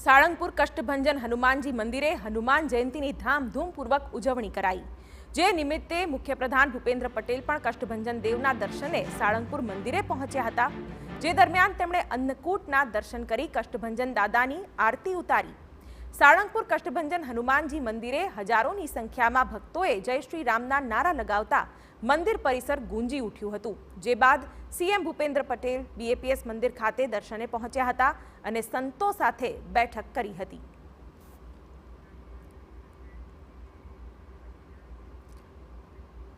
સાળંગપુર કષ્ટભંજન હનુમાનજી મંદિરે હનુમાન જયંતીની ધામધૂમપૂર્વક ઉજવણી કરાઈ। જે નિમિત્તે મુખ્યપ્રધાન ભૂપેન્દ્ર પટેલ પણ કષ્ટભંજન દેવના દર્શને સાળંગપુર મંદિરે પહોંચ્યા હતા। જે દરમિયાન તેમણે અન્નકૂટના દર્શન કરી કષ્ટભંજન દાદાની આરતી ઉતારી। સાળંગપુર કષ્ટભંજન હનુમાનજી મંદિરે હજારોની સંખ્યામાં ભક્તોએ જય શ્રી રામના નારા લગાવતા મંદિર પરિસર ગુંજી ઉઠ્યું હતું। જે બાદ સીએમ ભૂપેન્દ્ર પટેલ બીએપીએસ મંદિર ખાતે દર્શને પહોંચ્યા હતા અને સંતો સાથે બેઠક કરી હતી।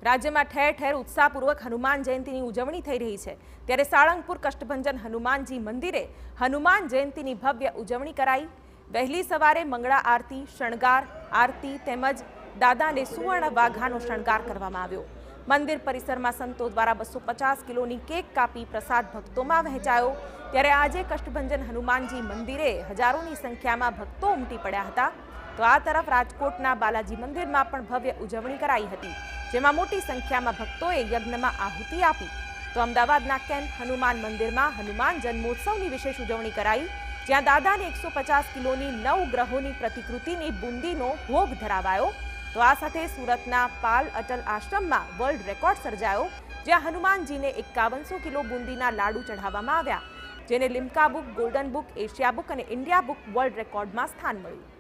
રાજ્યમાં ઠેર ઠેર ઉત્સાહપૂર્વક હનુમાન જયંતીની ઉજવણી થઈ રહી છે, ત્યારે સાળંગપુર કષ્ટભંજન હનુમાનજી મંદિરે હનુમાન જયંતીની ભવ્ય ઉજવણી કરાઈ। વહેલી સવારે મંગળા આરતી, શણગાર આરતી તેમજ દાદાને સુવર્ણ વાઘાનો શણગાર કરવામાં આવ્યો। મંદિર પરિસરમાં સંતો દ્વારા 250 કિલોની કેક કાપી પ્રસાદ ભક્તોમાં વહેંચાયો। ત્યારે આજે કષ્ટભંજન હનુમાનજી મંદિરે હજારોની સંખ્યામાં ભક્તો ઉમટી પડ્યા હતા। તો આ તરફ રાજકોટના બાલાજી મંદિરમાં પણ ભવ્ય ઉજવણી કરાઈ હતી, જેમાં મોટી સંખ્યામાં ભક્તોએ યજ્ઞમાં આહુતિ આપી। તો અમદાવાદના કેમ્પ હનુમાન મંદિરમાં હનુમાન જન્મોત્સવની વિશેષ ઉજવણી કરાઈ, જ્યાં દાદાને 150 કિલોની 9 ગ્રહોની પ્રતિકૃતિની બુંદીનો ભોગ ધરાવાયો। તો આ સાથે સુરતના પાલ અટલ આશ્રમમાં વર્લ્ડ રેકોર્ડ સર્જાયો, જ્યાં હનુમાનજીને 5100 કિલો બુંદીના લાડુ ચઢાવવામાં આવ્યા, જેને Limca book, golden book, Asia book અને ઇન્ડિયા બુક વર્લ્ડ રેકોર્ડમાં સ્થાન મળ્યું।